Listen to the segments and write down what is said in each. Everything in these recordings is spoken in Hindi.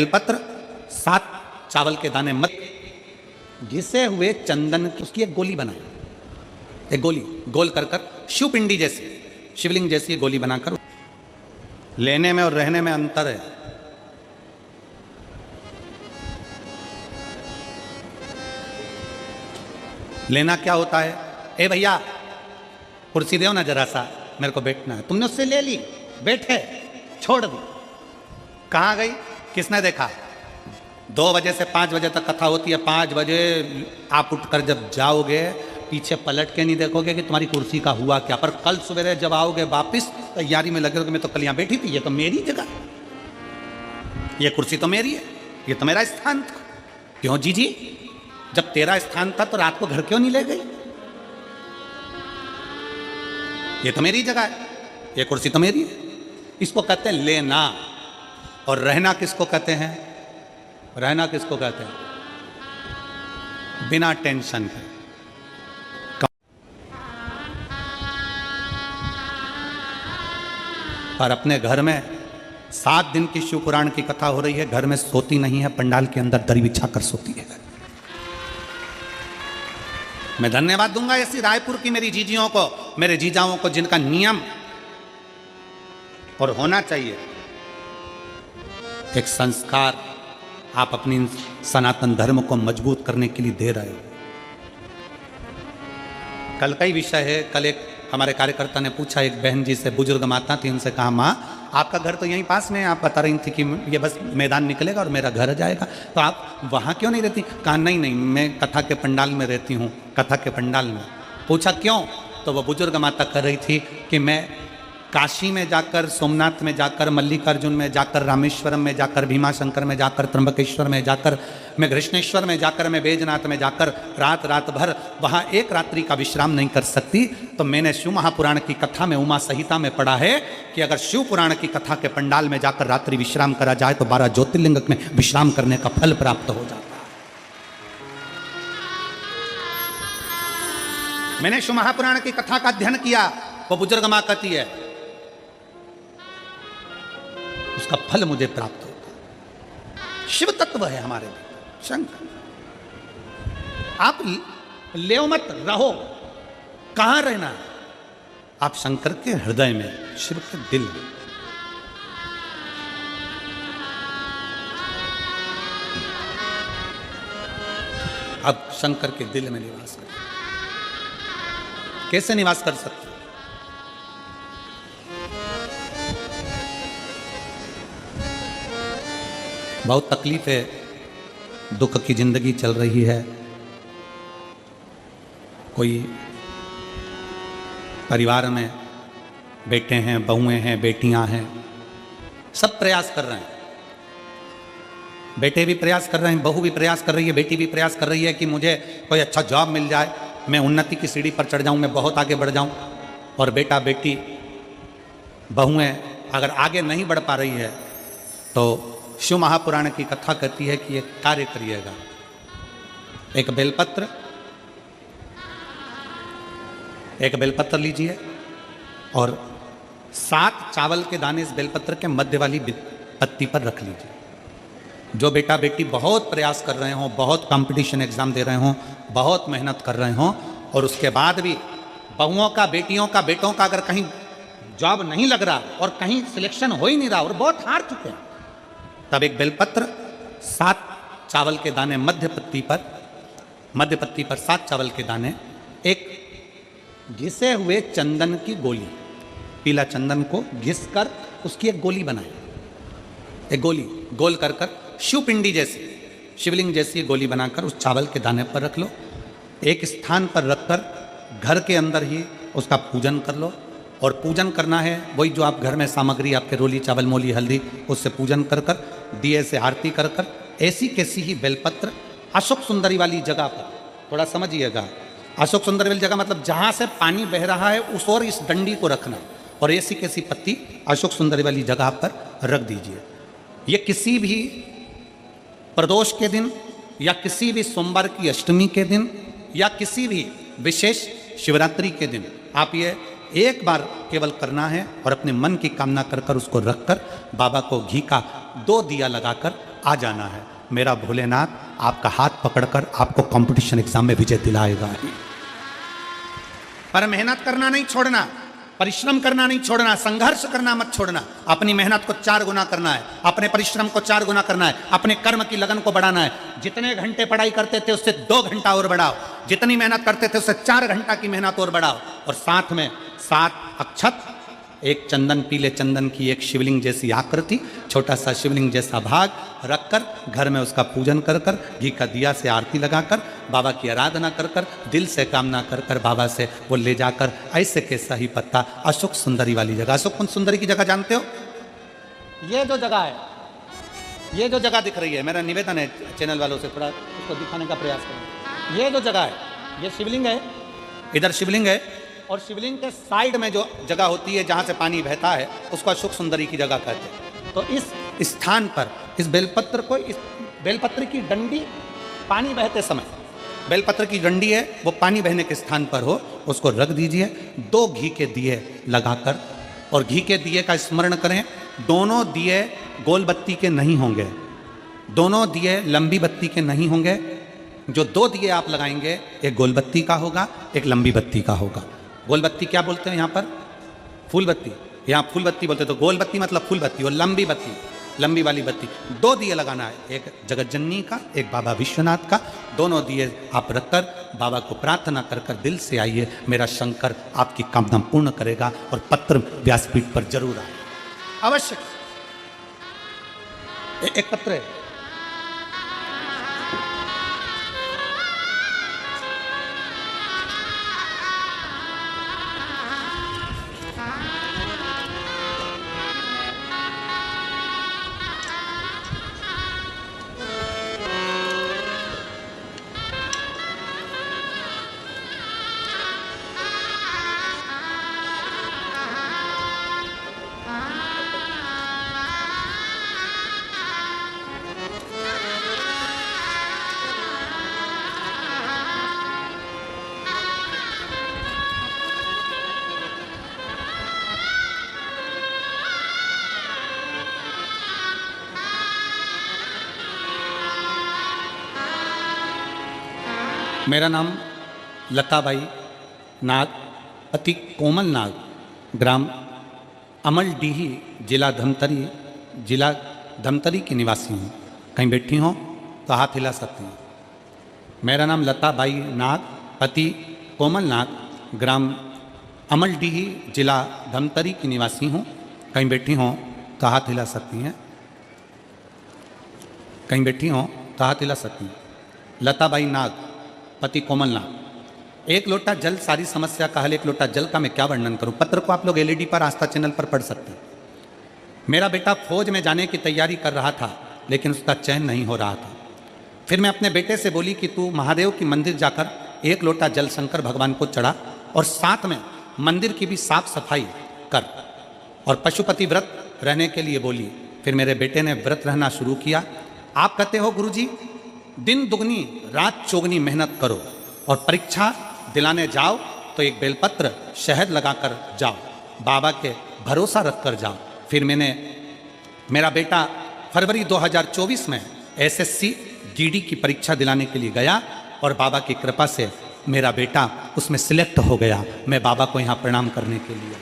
बेलपत्र 7 चावल के दाने मत घिसे हुए चंदन की उसकी एक गोली बनाए, एक गोली गोल कर कर शिवपिंडी जैसी शिवलिंग जैसी गोली बनाकर लेने में और रहने में अंतर है। लेना क्या होता है, ए भैया कुर्सी दो ना जरा सा, मेरे को बैठना है। तुमने उससे ले ली, बैठे, छोड़ दी, कहाँ गई, किसने देखा? 2 बजे से 5 बजे तक कथा होती है। 5 बजे आप उठकर जब जाओगे पीछे पलट के नहीं देखोगे कि तुम्हारी कुर्सी का हुआ क्या, पर कल सवेरे जब आओगे वापिस तैयारी में लगे हो कि मैं तो कल यहाँ बैठी थी, ये तो मेरी जगह, ये कुर्सी तो मेरी है, ये तो मेरा स्थान था। क्यों जी, जब तेरा स्थान था तो रात को घर क्यों नहीं ले गई? ये तो मेरी जगह है, ये कुर्सी तो मेरी है। इसको कहते हैं लेना। और रहना किसको कहते हैं? रहना किसको कहते हैं? बिना टेंशन के। पर अपने घर में 7 दिन की शिव पुराण की कथा हो रही है, घर में सोती नहीं है, पंडाल के अंदर दरी बिछा कर सोती है। मैं धन्यवाद दूंगा ऐसी रायपुर की मेरी जीजियों को, मेरे जीजाओं को, जिनका नियम और होना चाहिए एक संस्कार आप अपनी सनातन धर्म को मजबूत करने के लिए दे रहे हो। कल का ही विषय है। कल एक हमारे कार्यकर्ता ने पूछा, एक बहन जी से, बुजुर्ग माता थी, उनसे कहा, माँ आपका घर तो यहीं पास में है, आप बता रही थी कि ये बस मैदान निकलेगा और मेरा घर जाएगा, तो आप वहाँ क्यों नहीं रहती? कहा नहीं, मैं कथा के पंडाल में रहती हूँ, कथा के पंडाल में। पूछा क्यों? तो वो बुजुर्ग माता कर रही थी कि मैं काशी में जाकर, सोमनाथ में जाकर, मल्लिकार्जुन में जाकर, रामेश्वरम में जाकर, भीमाशंकर में जाकर, त्र्यंबकेश्वर में जाकर, मैं कृष्णेश्वर में जाकर, मैं बैजनाथ में जाकर रात भर वहाँ एक रात्रि का विश्राम नहीं कर सकती। तो मैंने शिव महापुराण की कथा में, उमा संहिता में पढ़ा है कि अगर शिव पुराण की कथा के पंडाल में जाकर रात्रि विश्राम करा जाए तो 12 ज्योतिर्लिंग में विश्राम करने का फल प्राप्त हो जाता है। मैंने शिव महापुराण की कथा का अध्ययन किया, वो बुजुर्ग मां कहती है उसका फल मुझे प्राप्त होता है। शिव तत्व है हमारे भीतर, शंकर। आप ले मत रहो, कहां रहना है? आप शंकर के हृदय में, शिव के दिल में। अब शंकर के दिल में निवास करें। कैसे निवास कर सकते? बहुत तकलीफ है, दुख की जिंदगी चल रही है, कोई परिवार में बेटे हैं, बहुएं हैं, बेटियां हैं, सब प्रयास कर रहे हैं। बेटे भी प्रयास कर रहे हैं, बहू भी प्रयास कर रही है, बेटी भी प्रयास कर रही है कि मुझे कोई अच्छा जॉब मिल जाए, मैं उन्नति की सीढ़ी पर चढ़ जाऊं, मैं बहुत आगे बढ़ जाऊं। और बेटा बेटी बहुएं अगर आगे नहीं बढ़ पा रही है तो शिव महापुराण की कथा कहती है कि एक कार्य करिएगा। एक बेलपत्र लीजिए और 7 चावल के दाने इस बेलपत्र के मध्य वाली पत्ती पर रख लीजिए। जो बेटा बेटी बहुत प्रयास कर रहे हों, बहुत कंपटीशन एग्जाम दे रहे हों, बहुत मेहनत कर रहे हों, और उसके बाद भी बहुओं का, बेटियों का, बेटों का अगर कहीं जॉब नहीं लग रहा और कहीं सिलेक्शन हो ही नहीं रहा और बहुत हार चुके हैं, तब एक बेलपत्र 7 चावल के दाने मध्य पत्ती पर 7 चावल के दाने, एक घिसे हुए चंदन की गोली, पीला चंदन को घिस कर उसकी एक गोली बनाए, एक गोली गोल कर कर शिवपिंडी जैसी, शिवलिंग जैसी गोली बनाकर उस चावल के दाने पर रख लो। एक स्थान पर रखकर घर के अंदर ही उसका पूजन कर लो। और पूजन करना है वही जो आप घर में सामग्री, आपके रोली, चावल, मोली, हल्दी, उससे पूजन कर कर, दिए से आरती कर कर, ऐसी कैसी ही बेलपत्र अशोक सुंदरी वाली जगह पर, थोड़ा समझिएगा, अशोक सुंदरी वाली जगह मतलब जहाँ से पानी बह रहा है उस और इस डंडी को रखना, और ऐसी कैसी पत्ती अशोक सुंदरी वाली जगह पर रख दीजिए। ये किसी भी प्रदोष के दिन या किसी भी सोमवार की अष्टमी के दिन या किसी भी विशेष शिवरात्रि के दिन आप ये एक बार केवल करना है और अपने मन की कामना कर कर उसको रखकर बाबा को घी का 2 दिया लगाकर आ जाना है। मेरा भोलेनाथ आपका हाथ पकड़कर आपको कंपटीशन एग्जाम में विजय दिलाएगा। पर मेहनत करना नहीं छोड़ना, परिश्रम करना नहीं छोड़ना, संघर्ष करना मत छोड़ना। अपनी मेहनत को 4 गुना करना है, अपने परिश्रम को 4 गुना करना है, अपने कर्म की लगन को बढ़ाना है। जितने घंटे पढ़ाई करते थे उससे 2 घंटा और बढ़ाओ, जितनी मेहनत करते थे उससे 4 घंटा की मेहनत और बढ़ाओ। और साथ में 7 अक्षत, एक चंदन, पीले चंदन की एक शिवलिंग जैसी आकृति, छोटा सा शिवलिंग जैसा भाग रखकर घर में उसका पूजन कर कर, घी का दिया से आरती लगाकर, बाबा की आराधना कर कर, दिल से कामना कर कर बाबा से वो ले जाकर ऐसे कैसा ही पत्ता अशोक सुंदरी वाली जगह, अशोक सुंदरी की जगह जानते हो? ये जो जगह है, ये जो जगह दिख रही है, मेरा निवेदन है चैनल वालों से थोड़ा उसको दिखाने का प्रयास करें। ये जो जगह है, ये शिवलिंग है, इधर शिवलिंग है, और शिवलिंग के साइड में जो जगह होती है जहाँ से पानी बहता है उसको अशोक सुंदरी की जगह कहते हैं। तो इस स्थान पर इस बेलपत्र को, इस बेलपत्र की डंडी पानी बहते समय, बेलपत्र की डंडी है वो पानी बहने के स्थान पर हो, उसको रख दीजिए। 2 घी के दिए लगाकर, और घी के दिए का स्मरण करें। दोनों दिए गोल बत्ती के नहीं होंगे, दोनों दिए लंबी बत्ती के नहीं होंगे। जो 2 दिए आप लगाएंगे, एक गोल बत्ती का होगा, एक लंबी बत्ती का होगा। गोल बत्ती क्या बोलते हैं यहाँ पर? फूल बत्ती। यहाँ फूल बत्ती बोलते हैं, तो गोल बत्ती मतलब फूल बत्ती, और लंबी बत्ती लंबी वाली बत्ती। 2 दिए लगाना है, एक जगत जननी का, एक बाबा विश्वनाथ का। दोनों दिए आप रखकर बाबा को प्रार्थना कर कर दिल से आइए, मेरा शंकर आपकी कामना पूर्ण करेगा और पत्र व्यासपीठ पर जरूर आए, अवश्य। एक पत्र है, मेरा नाम लताबाई नाग, पति कोमल नाग, ग्राम अमलडीही, जिला धमतरी की निवासी हूँ। कहीं बैठी हो तो हाथ हिला सकती हैं। मेरा नाम लताबाई नाग, पति कोमल नाग, ग्राम अमलडीही, जिला धमतरी की निवासी हूँ। कहीं बैठी हो तो हाथ हिला सकती हैं। कहीं बैठी हो तो हाथ हिला सकती हैं। लताबाई नाग, पति कोमल नाग। 1 लोटा जल सारी समस्या का हल। 1 लोटा जल का मैं क्या वर्णन करूं? पत्र को आप लोग एलईडी पर आस्था चैनल पर पढ़ सकते हैं। मेरा बेटा फौज में जाने की तैयारी कर रहा था, लेकिन उसका चयन नहीं हो रहा था। फिर मैं अपने बेटे से बोली कि तू महादेव की मंदिर जाकर 1 लोटा जल शंकर भगवान को चढ़ा, और साथ में मंदिर की भी साफ सफाई कर, और पशुपति व्रत रहने के लिए बोली। फिर मेरे बेटे ने व्रत रहना शुरू किया। आप कहते हो गुरुजी, दिन दुगनी रात चौगनी मेहनत करो, और परीक्षा दिलाने जाओ तो एक बेलपत्र शहद लगाकर जाओ, बाबा के भरोसा रख कर जाओ। फिर मेरा बेटा फरवरी 2024 में एसएससी जीडी की परीक्षा दिलाने के लिए गया, और बाबा की कृपा से मेरा बेटा उसमें सिलेक्ट हो गया। मैं बाबा को यहाँ प्रणाम करने के लिए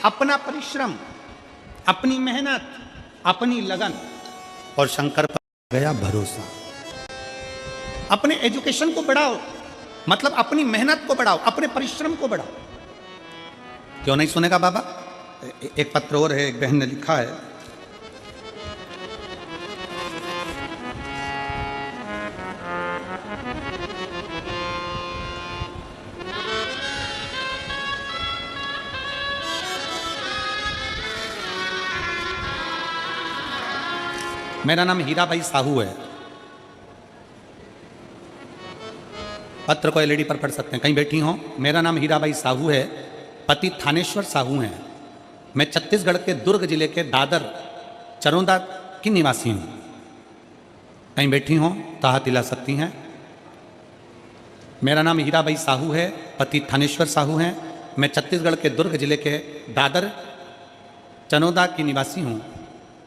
अपना परिश्रम, अपनी मेहनत, अपनी लगन और शंकर पर गया भरोसा। अपने एजुकेशन को बढ़ाओ, मतलब अपनी मेहनत को बढ़ाओ, अपने परिश्रम को बढ़ाओ। क्यों नहीं सुनेगा बाबा? एक पत्र और है, एक बहन ने लिखा है, मेरा नाम हीराबाई साहू है। पत्र को एलईडी पर पढ़ सकते हैं, कहीं बैठी हो। मेरा नाम हीराबाई साहू है, पति थानेश्वर साहू हैं। मैं छत्तीसगढ़ के दुर्ग जिले के दादर चरोदा की निवासी हूँ। कहीं बैठी हो तो हाथ हिला सकती हैं। मेरा नाम हीराबाई साहू है, पति थानेश्वर साहू हैं। मैं छत्तीसगढ़ के दुर्ग जिले के दादर चनोदा की निवासी हूँ।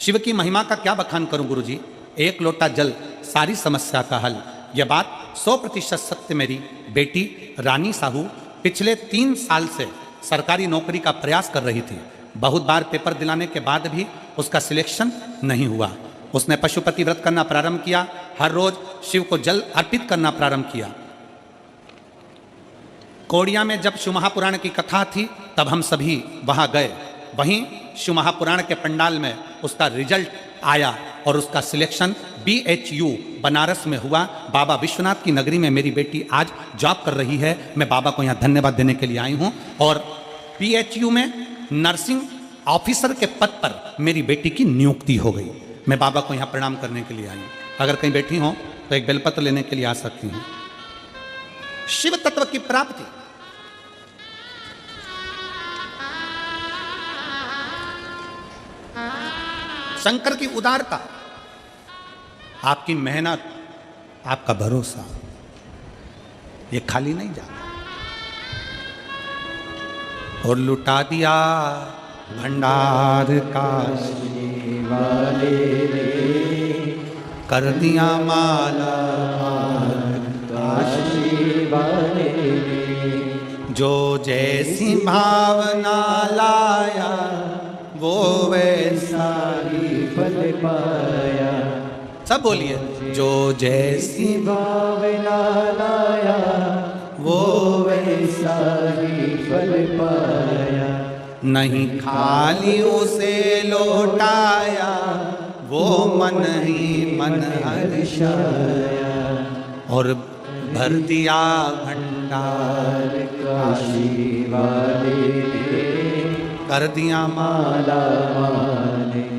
शिव की महिमा का क्या बखान करूं गुरुजी, एक लोटा जल सारी समस्या का हल। यह बात 100% सत्य। मेरी बेटी रानी साहू पिछले 3 साल से सरकारी नौकरी का प्रयास कर रही थी। बहुत बार पेपर दिलाने के बाद भी उसका सिलेक्शन नहीं हुआ। उसने पशुपति व्रत करना प्रारंभ किया, हर रोज शिव को जल अर्पित करना प्रारंभ किया। कोड़िया में जब शिव महापुराण की कथा थी तब हम सभी वहां गए। वहीं शिव महापुराण के पंडाल में उसका रिजल्ट आया और उसका सिलेक्शन BHU बनारस में हुआ। बाबा विश्वनाथ की नगरी में मेरी बेटी आज जॉब कर रही है। मैं बाबा को यहाँ धन्यवाद देने के लिए आई हूँ। और BHU में नर्सिंग ऑफिसर के पद पर मेरी बेटी की नियुक्ति हो गई। मैं बाबा को यहाँ प्रणाम करने के लिए आई हूँ। अगर कहीं बैठी हो तो एक बेलपत्र लेने के लिए आ सकती हूँ। शिव तत्व की प्राप्ति, शंकर की उदारता, आपकी मेहनत, आपका भरोसा, ये खाली नहीं जाता। और लुटा दिया भंडार काशी वाले ने, कर दिया माला काशी वाले ने, जो जैसी भावना लाया वो वैसा ही फल पाया। सब बोलिए, जो जैसी भावना लाया वो वैसा ही फल पाया। नहीं खाली उसे लौटाया वो मन ही मन हर्षाया। और भर दिया भंडार काशी वाले ने, कर दिया माला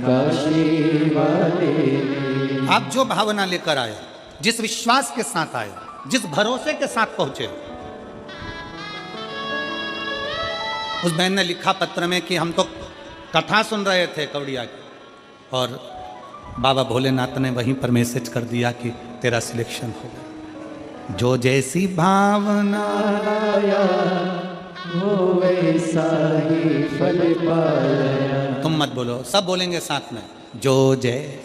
काशी वाले ने। आप जो भावना लेकर आए, जिस विश्वास के साथ आए, जिस भरोसे के साथ पहुंचे। उस बहन ने लिखा पत्र में कि हम तो कथा सुन रहे थे कवड़िया की, और बाबा भोलेनाथ ने वहीं पर मैसेज कर दिया कि तेरा सिलेक्शन हो गया। जो जैसी भावना लाया वो वैसा ही फल पाया। तुम मत बोलो, सब बोलेंगे साथ में, जो जय।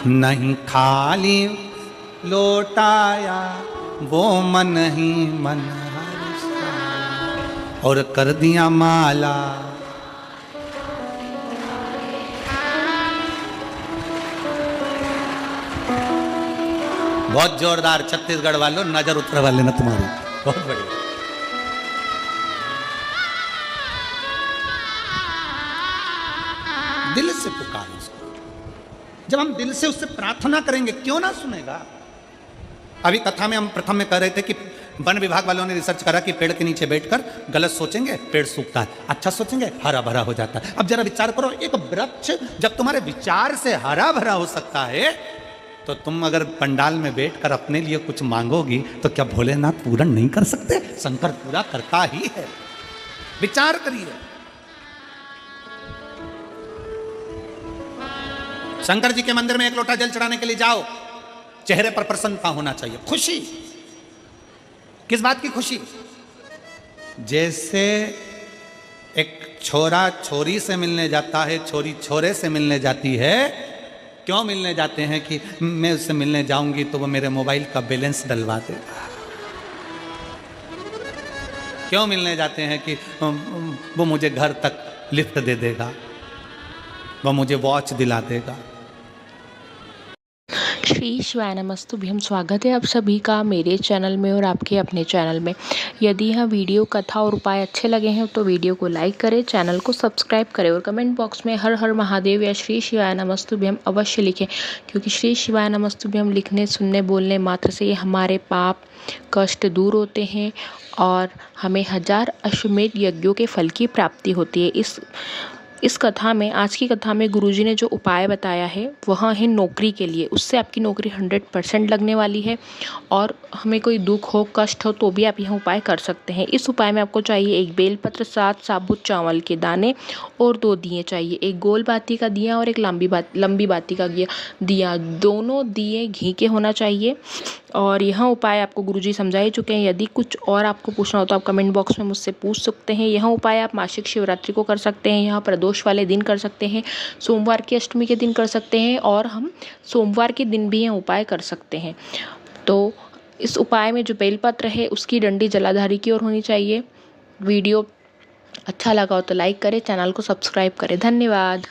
नहीं खाली लौटाया वो मन ही मन हर्षाया। और कर दिया माला बहुत जोरदार। छत्तीसगढ़ वालों, नजर उतर वाले न तुम्हारी, बहुत बढ़िया। दिल से पुकार उसको। जब हम दिल से उससे प्रार्थना करेंगे, क्यों ना सुनेगा। अभी कथा में हम प्रथम में कह रहे थे कि वन विभाग वालों ने रिसर्च करा कि पेड़ के नीचे बैठकर गलत सोचेंगे पेड़ सूखता है, अच्छा सोचेंगे हरा भरा हो जाता है। अब जरा विचार करो, एक वृक्ष जब तुम्हारे विचार से हरा भरा हो सकता है, तो तुम अगर पंडाल में बैठकर अपने लिए कुछ मांगोगी तो क्या भोलेनाथ पूरा नहीं कर सकते? शंकर पूरा करता ही है। विचार करिए, शंकर जी के मंदिर में एक लोटा जल चढ़ाने के लिए जाओ, चेहरे पर प्रसन्नता होना चाहिए, खुशी। किस बात की खुशी? जैसे एक छोरा छोरी से मिलने जाता है, छोरी छोरे से मिलने जाती है। क्यों मिलने जाते हैं? कि मैं उससे मिलने जाऊंगी तो वो मेरे मोबाइल का बैलेंस डलवा देगा। क्यों मिलने जाते हैं? कि वो मुझे घर तक लिफ्ट दे देगा, वो मुझे वॉच दिला देगा। श्री शिवाय नमस्तुभ्यम। स्वागत है आप सभी का मेरे चैनल में और आपके अपने चैनल में। यदि यह वीडियो, कथा और उपाय अच्छे लगे हैं तो वीडियो को लाइक करें, चैनल को सब्सक्राइब करें और कमेंट बॉक्स में हर हर महादेव या श्री शिवाय नमस्तुभ्यम अवश्य लिखें, क्योंकि श्री शिवाय नमस्तुभ्यम लिखने, सुनने, बोलने मात्र से हमारे पाप कष्ट दूर होते हैं और हमें 1000 अश्वमेध यज्ञों के फल की प्राप्ति होती है। इस इस कथा में, आज की कथा में गुरुजी ने जो उपाय बताया है वह है नौकरी के लिए। उससे आपकी नौकरी 100% लगने वाली है और हमें कोई दुख हो, कष्ट हो तो भी आप यह उपाय कर सकते हैं। इस उपाय में आपको चाहिए 1 बेलपत्र, 7 साबुत चावल के दाने और 2 दिए चाहिए। एक गोल बाती का दिया और एक लंबी बाती का दिया। दोनों दिए घी के होना चाहिए और यह उपाय आपको गुरुजी समझा ही चुके हैं। यदि कुछ और आपको पूछना हो तो आप कमेंट बॉक्स में मुझसे पूछ सकते हैं। यह उपाय आप मासिक शिवरात्रि को कर सकते हैं, यह प्रदोष वाले दिन कर सकते हैं, सोमवार की अष्टमी के दिन कर सकते हैं और हम सोमवार के दिन भी यह उपाय कर सकते हैं। तो इस उपाय में जो बेलपत्र है उसकी डंडी जलाधारी की ओर होनी चाहिए। वीडियो अच्छा लगा हो तो लाइक करें, चैनल को सब्सक्राइब करें। धन्यवाद।